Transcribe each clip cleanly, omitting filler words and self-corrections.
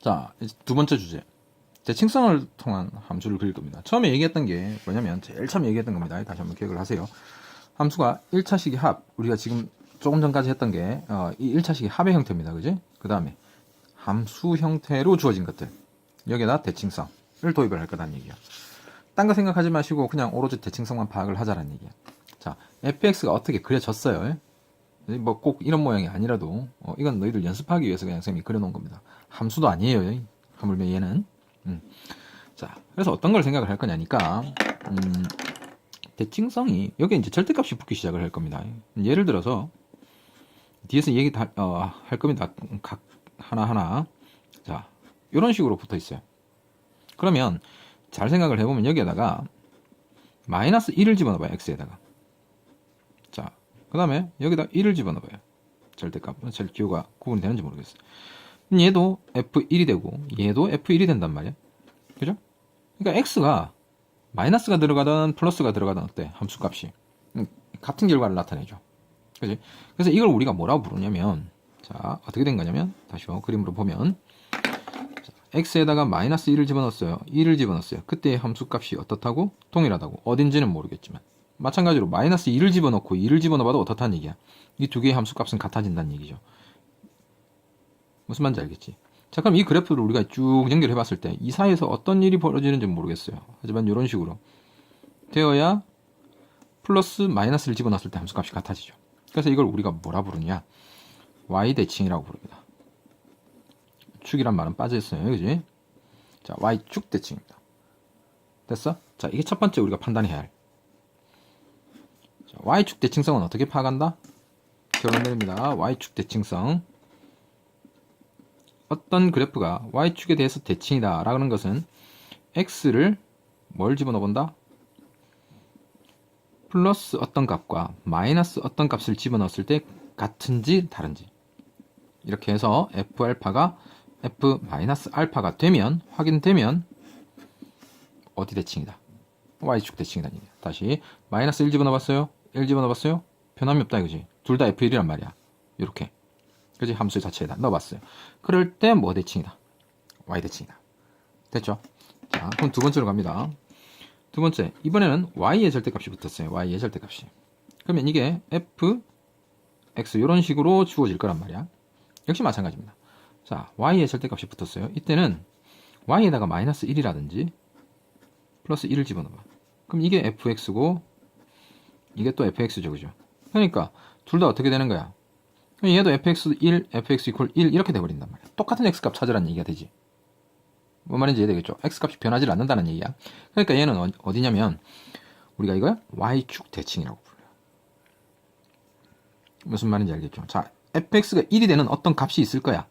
자, 이제 두 번째 주제. 대칭성을 통한 함수를 그릴 겁니다. 처음에 얘기했던 게 뭐냐면, 제일 처음 얘기했던 겁니다. 다시 한번 기억을 하세요. 함수가 1차식의 합, 우리가 지금 조금 전까지 했던 게, 이 1차식의 합의 형태입니다. 그지? 그 다음에, 함수 형태로 주어진 것들. 여기에다 대칭성을 도입을 할 거다는 얘기야. 딴 거 생각하지 마시고, 그냥 오로지 대칭성만 파악을 하자는 얘기야. 자, fx가 어떻게 그려졌어요? 뭐 꼭 이런 모양이 아니라도, 이건 너희들 연습하기 위해서 그냥 쌤이 그려놓은 겁니다. 함수도 아니에요. 하물며 얘는. 자, 그래서 어떤 걸 생각을 할 거냐니까, 대칭성이, 여기 이제 절대값이 붙기 시작을 할 겁니다. 예를 들어서, 뒤에서 할 겁니다. 각 하나하나. 자, 이런 식으로 붙어 있어요. 그러면, 잘 생각을 해보면 여기에다가, 마이너스 1을 집어넣어봐요. x에다가. 자, 그 다음에 여기다 1을 집어넣어봐요. 절대값. 잘 기호가 구분이 되는지 모르겠어요. 얘도 f1이 되고, 얘도 f1이 된단 말이야. 그죠? 그러니까 x가 마이너스가 들어가든 플러스가 들어가든 어때? 함수값이 같은 결과를 나타내죠. 그지? 그래서 이걸 우리가 뭐라고 부르냐면, 자, 어떻게 된 거냐면, 다시요 그림으로 보면, 자, x에다가 마이너스 1을 집어넣었어요. 1을 집어넣었어요. 그때 함수값이 어떻다고? 동일하다고. 어딘지는 모르겠지만, 마찬가지로 마이너스 1을 집어넣고 2를 집어넣어봐도 어떻다는 얘기야. 이 두 개의 함수값은 같아진다는 얘기죠. 무슨 말인지 알겠지? 자, 그럼 이 그래프를 우리가 쭉 연결해 봤을 때 이 사이에서 어떤 일이 벌어지는지 모르겠어요. 하지만 이런 식으로 되어야 플러스 마이너스를 집어넣었을 때 함수값이 같아지죠. 그래서 이걸 우리가 뭐라 부르냐? y 대칭이라고 부릅니다. 축이란 말은 빠져있어요. 그지? 자, y축 대칭입니다. 됐어? 자, 이게 첫 번째 우리가 판단해야 할. 자, y축 대칭성은 어떻게 파악한다? 결론 내립니다. y축 대칭성. 어떤 그래프가 y축에 대해서 대칭이다 라는 것은 x를 뭘 집어넣어 본다? 플러스 어떤 값과 마이너스 어떤 값을 집어넣었을 때 같은지 다른지, 이렇게 해서 f알파가 f 마이너스 알파가 되면, 확인되면 어디 대칭이다? y축 대칭이다. 다시 마이너스 1 집어넣어봤어요? 1 집어넣어봤어요? 변함이 없다 이거지. 둘 다 f1이란 말이야. 이렇게, 그지? 함수 자체에다 넣어봤어요. 그럴 때 뭐 대칭이다? y 대칭이다. 됐죠? 자, 그럼 두 번째로 갑니다. 두 번째, 이번에는 y의 절대값이 붙었어요. y의 절대값이. 그러면 이게 f, x 이런 식으로 주어질 거란 말이야. 역시 마찬가지입니다. 자, y의 절대값이 붙었어요. 이때는 y에다가 마이너스 1이라든지 플러스 1을 집어넣어봐. 그럼 이게 fx고 이게 또 fx죠. 그죠? 그러니까 둘 다 어떻게 되는 거야? 얘도 fx1, fx 이퀄 1 이렇게 돼버린단 말이야. 똑같은 x값 찾으라는 얘기가 되지. 뭔 말인지 이해되겠죠? x값이 변하지 않는다는 얘기야. 그러니까 얘는 어디냐면 우리가 이걸 y축 대칭이라고 불러요. 무슨 말인지 알겠죠? 자, fx가 1이 되는 어떤 값이 있을 거야.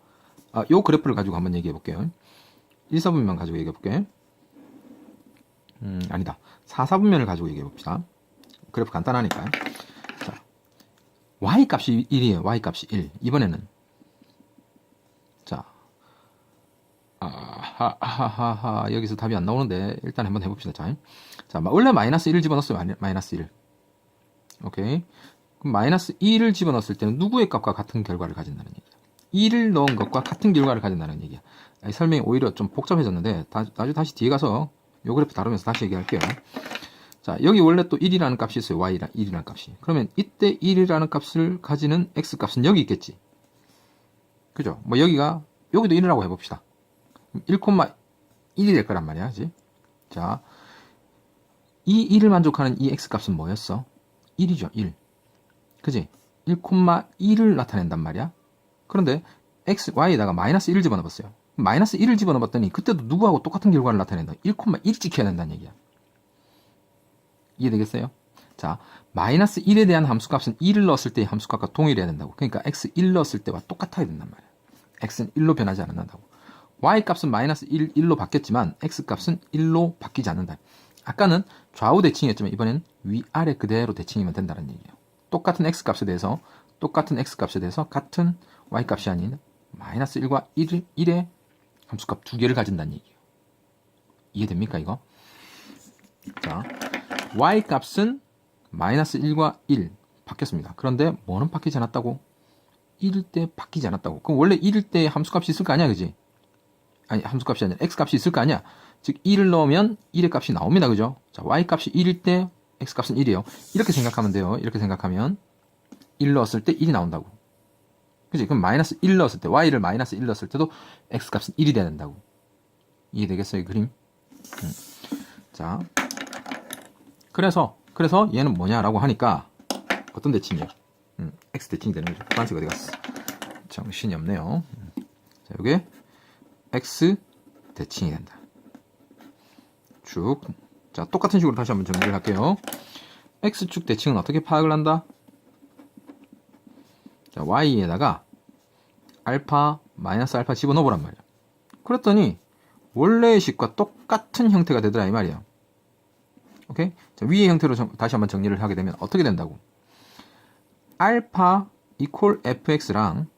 요 그래프를 가지고 한번 얘기해 볼게요. 1, 4분면 가지고 얘기해 볼게. 아니다. 4, 4분면을 가지고 얘기해 봅시다. 그래프 간단하니까. 자, y값이 1이에요. y값이 1. 이번에는 자, 여기서 답이 안 나오는데 일단 한번 해봅시다. 자, 원래 마이너스 1을 집어넣었어요. 마이너스 1. 오케이. 그럼 마이너스 2를 집어넣었을 때는 누구의 값과 같은 결과를 가진다는 얘기야. 2를 넣은 것과 같은 결과를 가진다는 얘기야. 설명이 오히려 좀 복잡해졌는데 나중에 다시 뒤에 가서 요 그래프 다루면서 다시 얘기할게요. 자, 여기 원래 또 1이라는 값이 있어요. y랑 1이라는 값이. 그러면 이때 1이라는 값을 가지는 x값은 여기 있겠지. 그죠? 뭐 여기도 1이라고 해봅시다. 1,1이 될 거란 말이야. 그지? 자, 이 1을 만족하는 이 x값은 뭐였어? 1이죠. 1. 그지? 1,1을 나타낸단 말이야. 그런데 y에다가 마이너스 1을 집어넣었어요. 마이너스 1을 집어넣었더니 그때도 누구하고 똑같은 결과를 나타낸다. 1,1 찍혀야 된다는 얘기야. 이해되겠어요? 자, 마이너스 1에 대한 함수값은 1을 넣었을 때의 함수값과 동일해야 된다고. 그러니까 x1 넣었을 때와 똑같아야 된단 말이야. x는 1로 변하지 않는다고. y값은 마이너스 1로 바뀌었지만 x값은 1로 바뀌지 않는다. 아까는 좌우 대칭이었지만 이번엔 위아래 그대로 대칭이면 된다는 얘기예요. 똑같은 x값에 대해서 같은 y값이 아닌 마이너스 1과 1의 함수값 두 개를 가진다는 얘기예요. 이해됩니까 이거? 자, y값은 마이너스 1과 1 바뀌었습니다. 그런데 뭐는 바뀌지 않았다고? 1일 때 바뀌지 않았다고. 그럼 원래 1일 때 함수값이 있을 거 아니야, 그지? 아니 함수값이 아니라 x값이 있을 거 아니야. 즉 1을 넣으면 1의 값이 나옵니다. 그죠? 자, y값이 1일 때 x값은 1이에요. 이렇게 생각하면 돼요. 이렇게 생각하면 1 넣었을 때 1이 나온다고. 그치? 그럼 마이너스 1 넣었을 때, y를 마이너스 1 넣었을 때도 x값은 1이 돼야 된다고. 이해되겠어요, 이 그림? 자, 그래서 얘는 뭐냐라고 하니까 어떤 대칭이에요? x 대칭이 되는 거죠. 파란색 어디 갔어? 정신이 없네요. 자, 요게 x 대칭이 된다. 쭉. 자, 똑같은 식으로 다시 한번 정리를 할게요. x축 대칭은 어떻게 파악을 한다? 자, y에다가 알파, 마이너스 알파 집어넣어보란 말이야. 그랬더니 원래의 식과 똑같은 형태가 되더라 이 말이에요. 오케이? 자, 위의 형태로 다시 한번 정리를 하게 되면 어떻게 된다고? 알파 이퀄 fx랑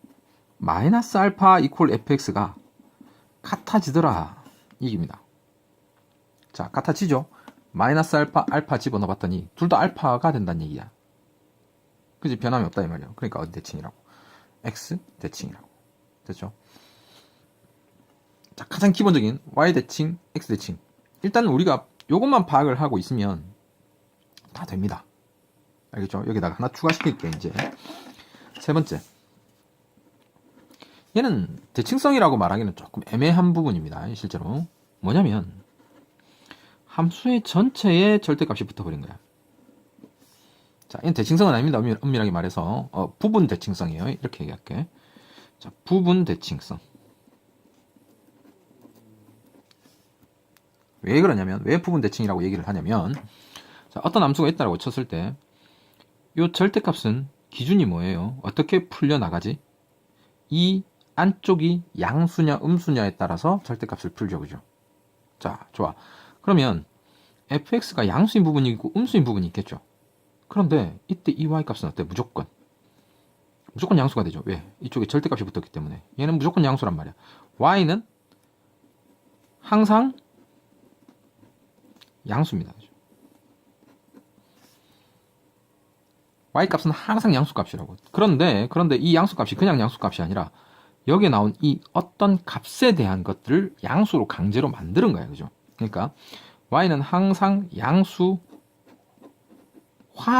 마이너스 알파 이퀄 fx가 같아지더라 이 얘기입니다. 자, 같아지죠? 마이너스 알파, 알파 집어넣어봤더니 둘 다 알파가 된다는 얘기야. 그지? 변함이 없다 이 말이에요. 그러니까 어디 대칭이라고? x 대칭이라고. 됐죠? 자, 가장 기본적인 y 대칭, x 대칭. 일단 우리가 요것만 파악을 하고 있으면 다 됩니다. 알겠죠? 여기다가 하나 추가시킬게 이제. 세 번째. 얘는 대칭성이라고 말하기는 조금 애매한 부분입니다. 실제로. 뭐냐면 함수의 전체에 절대값이 붙어버린 거야. 자, 얘는 대칭성은 아닙니다. 엄밀하게 말해서 부분 대칭성이에요. 이렇게 얘기할게. 자, 부분 대칭성. 왜 그러냐면, 왜 부분 대칭이라고 얘기를 하냐면, 자, 어떤 함수가 있다고 쳤을 때, 요 절대값은 기준이 뭐예요? 어떻게 풀려나가지? 이 안쪽이 양수냐 음수냐에 따라서 절대값을 풀죠. 그죠? 자, 좋아. 그러면 fx가 양수인 부분이 있고 음수인 부분이 있겠죠. 그런데 이때 이 y값은 어때? 무조건 양수가 되죠. 왜? 이쪽에 절대값이 붙었기 때문에. 얘는 무조건 양수란 말이야. y는 항상 양수입니다. 그죠? y값은 항상 양수값이라고. 그런데 이 양수값이 그냥 양수값이 아니라 여기에 나온 이 어떤 값에 대한 것들을 양수로 강제로 만드는 거예요. 그죠? 그러니까 y는 항상 양수화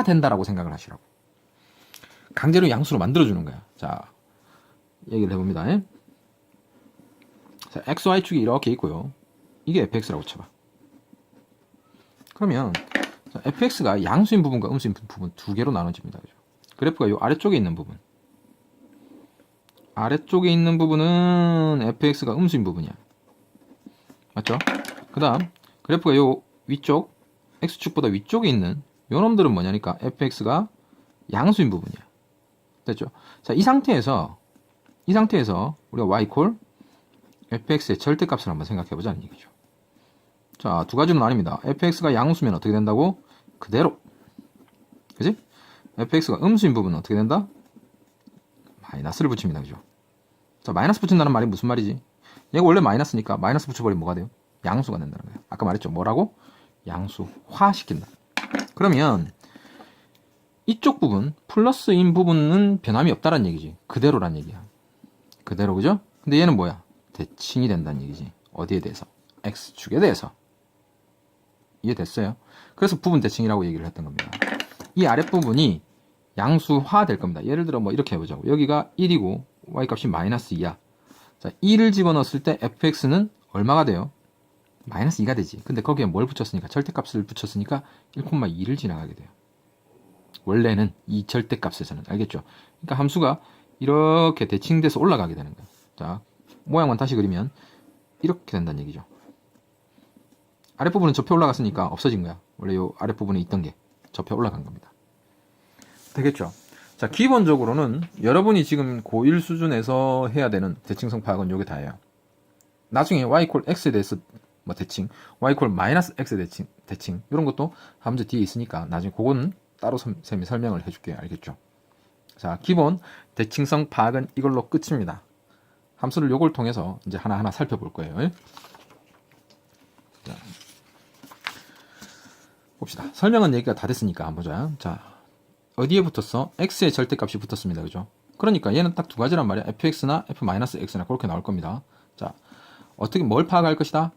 된다라고 생각을 하시라고. 강제로 양수로 만들어주는 거야. 자, 얘기를 해봅니다. 자, xy축이 이렇게 있고요. 이게 fx라고 쳐봐. 그러면 자, fx가 양수인 부분과 음수인 부분 두 개로 나눠집니다. 그죠? 그래프가 이 아래쪽에 있는 부분. 아래쪽에 있는 부분은 fx가 음수인 부분이야. 맞죠? 그 다음 그래프가 요 위쪽 x축보다 위쪽에 있는 요 놈들은 뭐냐니까 fx가 양수인 부분이야. 됐죠? 자, 이 상태에서 우리가 y 콜 fx의 절대값을 한번 생각해보자는 얘기죠. 자, 두 가지로 나뉩니다. fx가 양수면 어떻게 된다고? 그대로. 그지? fx가 음수인 부분은 어떻게 된다? 마이너스를 붙입니다. 그죠? 자, 마이너스 붙인다는 말이 무슨 말이지? 얘가 원래 마이너스니까 마이너스 붙여버리면 뭐가 돼요? 양수가 된다는 거예요. 아까 말했죠. 뭐라고? 양수화시킨다. 그러면 이쪽 부분, 플러스인 부분은 변함이 없다는 얘기지. 그대로란 얘기야. 그대로, 그죠? 근데 얘는 뭐야? 대칭이 된다는 얘기지. 어디에 대해서? x축에 대해서. 이해됐어요? 그래서 부분 대칭이라고 얘기를 했던 겁니다. 이 아랫부분이 양수화 될 겁니다. 예를 들어 뭐 이렇게 해보자고. 여기가 1이고 y값이 마이너스 2야. 자, 2를 집어넣었을 때 fx는 얼마가 돼요? 마이너스 2가 되지. 근데 거기에 뭘 붙였으니까? 절대값을 붙였으니까 1,2를 지나가게 돼요. 원래는 이 절대값에서는. 알겠죠? 그러니까 함수가 이렇게 대칭돼서 올라가게 되는 거예요. 자, 모양만 다시 그리면 이렇게 된다는 얘기죠. 아랫부분은 접혀 올라갔으니까 없어진 거야. 원래 요 아랫부분에 있던 게 접혀 올라간 겁니다. 되겠죠? 자, 기본적으로는 여러분이 지금 고1 수준에서 해야 되는 대칭성 파악은 요게 다예요. 나중에 y 콜 x에 대해서 뭐 대칭, y 콜 마이너스 x에 대칭 이런 것도 함수 뒤에 있으니까 나중에 그거는 따로 쌤이 설명을 해줄게요. 알겠죠? 자, 기본 대칭성 파악은 이걸로 끝입니다. 함수를 요걸 통해서 이제 하나하나 살펴볼 거예요. 자, 봅시다. 설명은 얘기가 다 됐으니까 한번 보자. 자, 어디에 붙었어? x의 절대값이 붙었습니다. 그죠? 그러니까 얘는 딱 두 가지란 말이야. fx나 f-x나 그렇게 나올 겁니다. 자, 어떻게 뭘 파악할 것이다?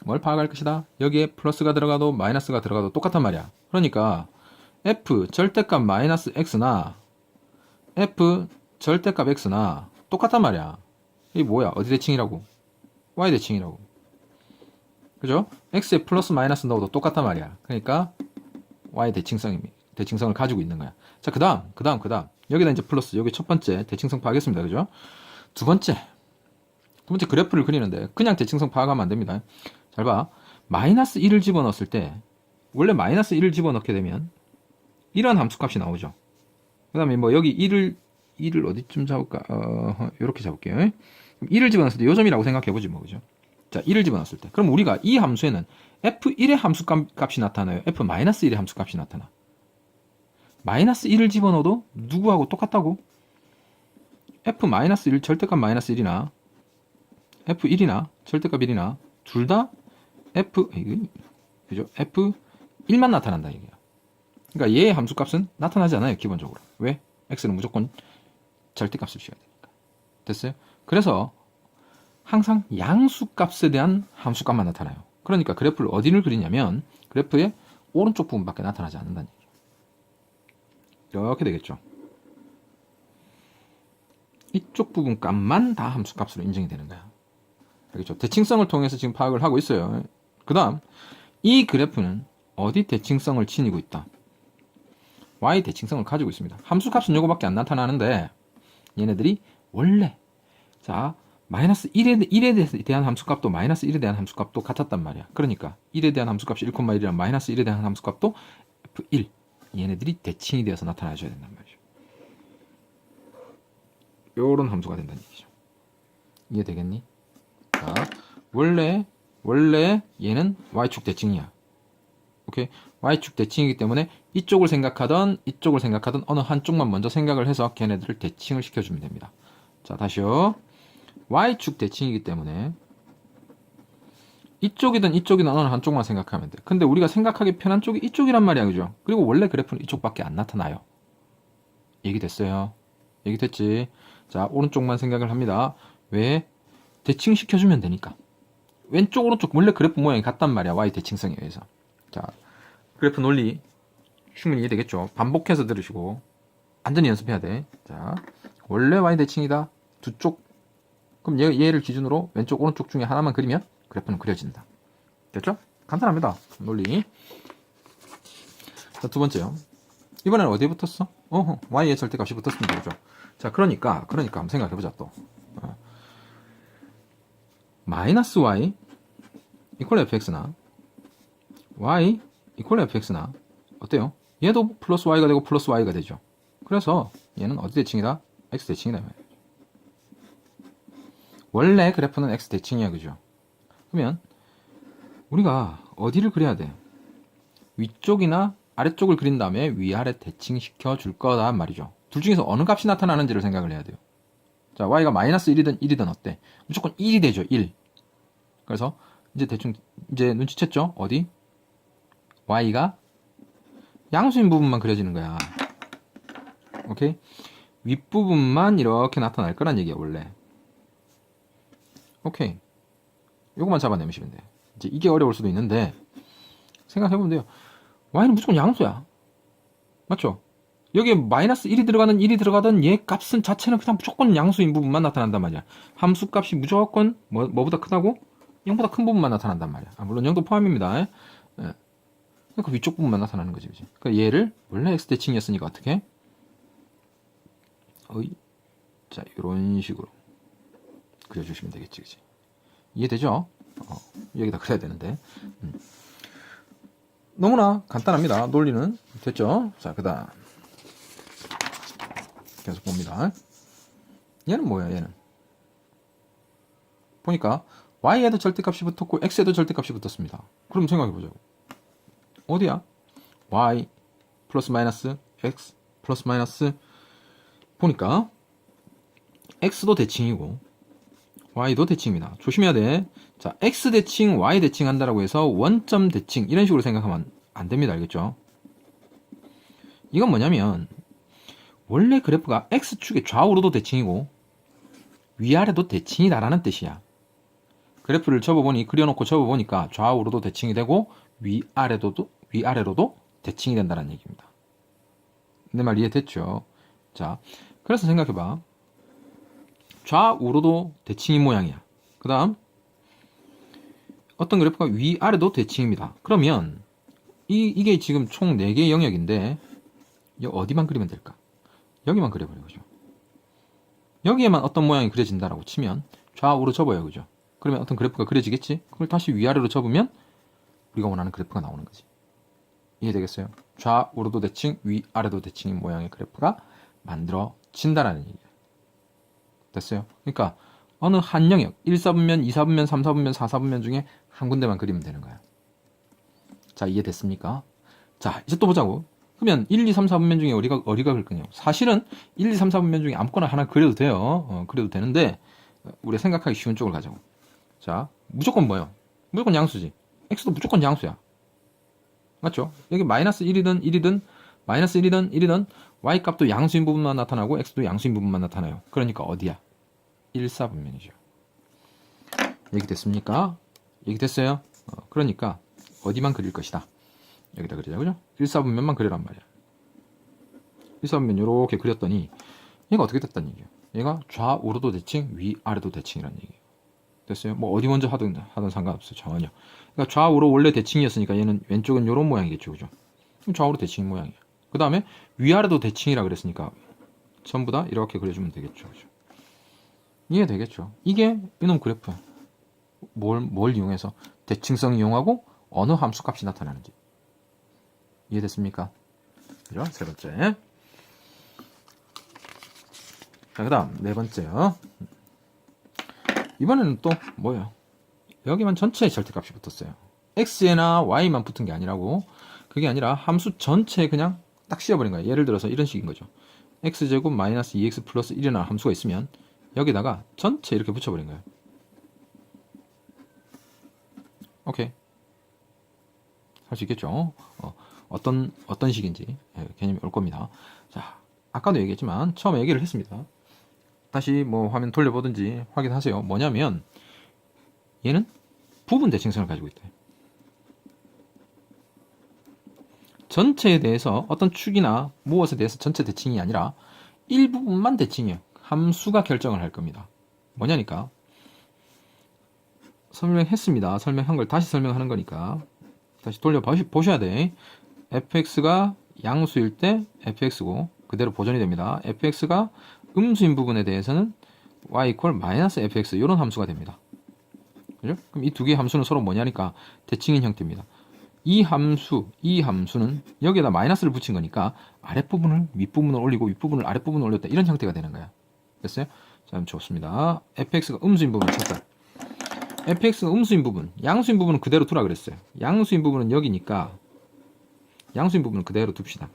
뭘 파악할 것이다? 여기에 플러스가 들어가도 마이너스가 들어가도 똑같단 말이야. 그러니까 f 절대값 마이너스 x나 f 절대값 x나 똑같단 말이야. 이게 뭐야? 어디 대칭이라고? y 대칭이라고. 그죠? x에 플러스 마이너스 넣어도 똑같단 말이야. 그러니까 y 대칭성을 가지고 있는 거야. 자, 그 다음. 여기다 이제 플러스, 여기 첫 번째 대칭성 파악했습니다. 그죠? 두 번째 그래프를 그리는데 그냥 대칭성 파악하면 안 됩니다. 잘 봐. 마이너스 1을 집어넣었을 때, 원래 마이너스 1을 집어넣게 되면 이런 함수값이 나오죠. 그 다음에 뭐 여기 1을 어디쯤 잡을까? 요렇게 잡을게요. 1을 집어넣었을 때 요점이라고 생각해보지 뭐, 그죠? 자, 1을 집어넣었을 때. 그럼 우리가 이 함수에는 f1의 함수값이 나타나요? f-1의 함수값이 나타나. 마이너스 1을 집어넣어도 누구하고 똑같다고? f-1 절대값 마이너스 1이나 f1이나 절대값 1이나 둘 다 그죠? f1만 나타난다 이게요. 그러니까 얘의 함수값은 나타나지 않아요, 기본적으로. 왜? x는 무조건 절대값을 씌워야 되니까. 됐어요? 그래서 항상 양수값에 대한 함수값만 나타나요. 그러니까 그래프를 어디를 그리냐면 그래프의 오른쪽 부분밖에 나타나지 않는다는 얘기예요. 이렇게 되겠죠. 이쪽 부분 값만 다 함수값으로 인정이 되는 거야. 알겠죠? 대칭성을 통해서 지금 파악을 하고 있어요. 그 다음 이 그래프는 어디 대칭성을 지니고 있다? y 대칭성을 가지고 있습니다. 함수값은 요거밖에 안 나타나는데 얘네들이 원래 자 마이너스 1에 대한 함수값도 마이너스 1에 대한 함수값도 같았단 말이야. 그러니까 1에 대한 함수값이 1,1이랑 마이너스 1에 대한 함수값도 f1 얘네들이 대칭이 되어서 나타나줘야 된단 말이죠. 요런 함수가 된다는 얘기죠. 이해되겠니? 자, 원래 얘는 y축 대칭이야. 오케이? y축 대칭이기 때문에 이쪽을 생각하던 어느 한쪽만 먼저 생각을 해서 걔네들을 대칭을 시켜주면 됩니다. 자, 다시요. y축 대칭이기 때문에 이쪽이든 어느 한쪽만 생각하면 돼. 근데 우리가 생각하기 편한 쪽이 이쪽이란 말이야, 그죠? 그리고 원래 그래프는 이쪽밖에 안 나타나요. 얘기됐어요? 얘기됐지? 자, 오른쪽만 생각을 합니다. 왜? 대칭 시켜주면 되니까. 왼쪽 오른쪽 원래 그래프 모양이 같단 말이야, y 대칭성에 의해서. 자, 그래프 논리 충분히 이해되겠죠? 반복해서 들으시고 완전히 연습해야 돼. 자, 원래 y 대칭이다. 두 쪽. 그럼 얘를 기준으로 왼쪽 오른쪽 중에 하나만 그리면 그래프는 그려진다. 됐죠? 간단합니다. 논리. 자, 두 번째요. 이번에는 어디에 붙었어? y의 절대값이 붙었습니다. 그죠? 자, 그러니까 한번 생각해보자 또. 마이너스 y 이퀄 fx나 y 이퀄 fx나 어때요? 얘도 플러스 y가 되고 플러스 y가 되죠. 그래서 얘는 어디 대칭이다? x 대칭이다. 원래 그래프는 x 대칭이야, 그죠? 그러면 우리가 어디를 그려야 돼? 위쪽이나 아래쪽을 그린 다음에 위아래 대칭시켜 줄 거란 말이죠. 둘 중에서 어느 값이 나타나는지를 생각을 해야 돼요. 자, y가 마이너스 1이든 1이든 어때? 무조건 1이 되죠, 1. 그래서 이제 대충 이제 눈치챘죠? 어디? y가 양수인 부분만 그려지는 거야. 오케이? 윗부분만 이렇게 나타날 거란 얘기야, 원래. 오케이. 요거만 잡아내시면 돼. 이제 이게 어려울 수도 있는데 생각해보면 돼요. y는 무조건 양수야. 맞죠? 여기에 마이너스 1이 들어가든 얘 값은 자체는 그냥 무조건 양수인 부분만 나타난단 말이야. 함수 값이 무조건 뭐보다 크다고? 0보다 큰 부분만 나타난단 말이야. 물론 0도 포함입니다. 예. 그 위쪽 부분만 나타나는 거지, 그지? 그러니까 얘를 원래 x 대칭이었으니까 어떻게? 자, 이런 식으로 그려주시면 되겠지, 그지? 이해되죠? 여기다 그려야 되는데. 너무나 간단합니다. 논리는 됐죠? 자, 그다음 계속 봅니다. 얘는 뭐야? 얘는 보니까 y에도 절대값이 붙었고 x에도 절대값이 붙었습니다. 그럼 생각해보자고. 어디야? y 플러스 마이너스 x 플러스 마이너스 보니까 x도 대칭이고 y도 대칭입니다. 조심해야 돼. 자, x 대칭, y 대칭 한다라고 해서 원점 대칭 이런 식으로 생각하면 안 됩니다. 알겠죠? 이건 뭐냐면 원래 그래프가 x축의 좌우로도 대칭이고 위아래도 대칭이다라는 뜻이야. 그래프를 그려놓고 접어보니까 좌우로도 대칭이 되고 위아래로도 대칭이 된다는 얘기입니다. 내 말 이해됐죠? 자, 그래서 생각해봐. 좌우로도 대칭인 모양이야. 그 다음 어떤 그래프가 위아래도 대칭입니다. 그러면 이게 지금 총 4개의 영역인데 어디만 그리면 될까? 여기만 그려버려. 그죠? 여기에만 어떤 모양이 그려진다라고 치면 좌우로 접어요. 그죠? 그러면 어떤 그래프가 그려지겠지? 그걸 다시 위아래로 접으면 우리가 원하는 그래프가 나오는 거지. 이해되겠어요? 좌우로도 대칭, 위아래도 대칭인 모양의 그래프가 만들어진다라는 얘기예요. 됐어요? 그러니까 어느 한 영역, 1, 4분면, 2, 4분면, 3, 4분면, 4, 4분면 중에 한 군데만 그리면 되는 거야. 자, 이해됐습니까? 자, 이제 또 보자고. 그러면 1, 2, 3, 4분면 중에 어디가 그릴 거냐? 사실은 1, 2, 3, 4분면 중에 아무거나 하나 그려도 돼요. 그려도 되는데 우리가 생각하기 쉬운 쪽을 가자고. 자, 무조건 뭐예요? 무조건 양수지. x도 무조건 양수야. 맞죠? 여기 마이너스 1이든 마이너스 1이든 y 값도 양수인 부분만 나타나고 x도 양수인 부분만 나타나요. 그러니까 어디야? 1, 4분면이죠. 얘기됐습니까? 얘기됐어요? 그러니까 어디만 그릴 것이다. 여기다 그리자. 그죠? 1, 4분면만 그리란 말이야. 1, 4분면 이렇게 그렸더니 얘가 어떻게 됐다는 얘기예요? 얘가 좌우로도 대칭, 위아래도 대칭이라는 얘기예요. 됐어요? 뭐 어디 먼저 하든 상관없어요. 전혀. 그러니까 좌우로 원래 대칭이었으니까 얘는 왼쪽은 이런 모양이겠죠. 그죠? 좌우로 대칭 모양이에요. 그 다음에 위아래도 대칭이라 그랬으니까 전부 다 이렇게 그려주면 되겠죠. 그죠? 이해되겠죠? 이게 이놈 그래프야. 뭘 이용해서? 대칭성 이용하고 어느 함수 값이 나타나는지. 이해됐습니까? 그죠? 세 번째. 자, 그 다음 네 번째요. 이번에는 또 뭐예요? 여기만 전체의 절대값이 붙었어요. x에나 y만 붙은 게 아니라고. 그게 아니라 함수 전체에 그냥 딱 씌워버린 거예요. 예를 들어서 이런 식인 거죠. x제곱 마이너스 2x 플러스 1이라는 함수가 있으면 여기다가 전체 이렇게 붙여버린 거예요. 오케이. 할 수 있겠죠? 어떤 식인지 개념이 올 겁니다. 자, 아까도 얘기했지만 처음에 얘기를 했습니다. 다시 뭐 화면 돌려보든지 확인하세요. 뭐냐면 얘는 부분 대칭성을 가지고 있대. 전체에 대해서 어떤 축이나 무엇에 대해서 전체 대칭이 아니라 일부분만 대칭이에요. 함수가 결정을 할 겁니다. 뭐냐니까 설명했습니다. 설명한 걸 다시 설명하는 거니까 다시 돌려보셔야 돼. fx가 양수일 때 fx고 그대로 보존이 됩니다. fx가 음수인 부분에 대해서는 y 이퀄 마이너스 fx 이런 함수가 됩니다. 그죠? 그럼 이 두 개의 함수는 서로 뭐냐니까 대칭인 형태입니다. 이 함수는 여기에다 마이너스를 붙인 거니까 아랫부분을 윗부분을 올리고 윗부분을 아랫부분을 올렸다 이런 형태가 되는 거야. 됐어요? 자, 좋습니다. fx가 음수인 부분 찾다. fx가 음수인 부분, 양수인 부분은 그대로 두라 그랬어요. 양수인 부분은 여기니까 양수인 부분은 그대로 둡시다.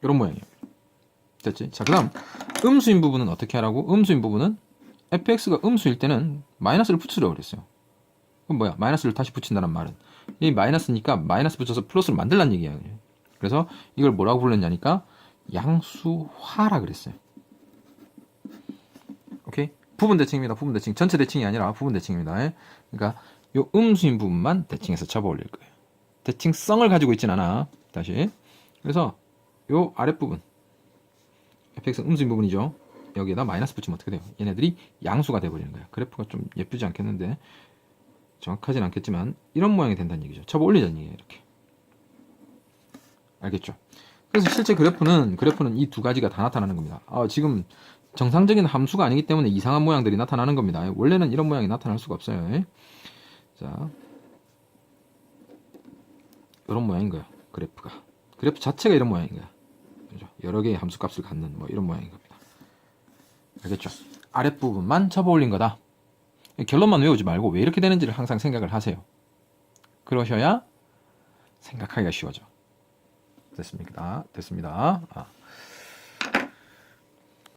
이런 모양이에요. 됐지? 자, 그 다음 음수인 부분은 어떻게 하라고? 음수인 부분은 fx가 음수일 때는 마이너스를 붙이려고 그랬어요. 그럼 뭐야? 마이너스를 다시 붙인다는 말은 이 마이너스니까 마이너스 붙여서 플러스를 만들란 얘기야. 그래서 이걸 뭐라고 불렀냐니까 양수화라 그랬어요. 오케이? 부분 대칭입니다. 부분 대칭. 전체 대칭이 아니라 부분 대칭입니다. 그러니까 요 음수인 부분만 대칭해서 접어 올릴 거예요. 대칭성을 가지고 있진 않아. 다시. 그래서 요 아랫부분 fx 음수인 부분이죠. 여기에다 마이너스 붙이면 어떻게 돼요? 얘네들이 양수가 돼버리는 거야. 그래프가 좀 예쁘지 않겠는데 정확하진 않겠지만 이런 모양이 된다는 얘기죠. 접어 올리자는 얘기예요. 이렇게. 알겠죠? 그래서 실제 그래프는 이 두 가지가 다 나타나는 겁니다. 지금 정상적인 함수가 아니기 때문에 이상한 모양들이 나타나는 겁니다. 원래는 이런 모양이 나타날 수가 없어요. 자, 이런 모양인 거예요. 그래프가. 그래프 자체가 이런 모양인 거야. 그죠? 여러 개의 함수 값을 갖는 뭐 이런 모양인 겁니다. 알겠죠? 아랫부분만 접어 올린 거다. 결론만 외우지 말고 왜 이렇게 되는지를 항상 생각을 하세요. 그러셔야 생각하기가 쉬워져. 됐습니다.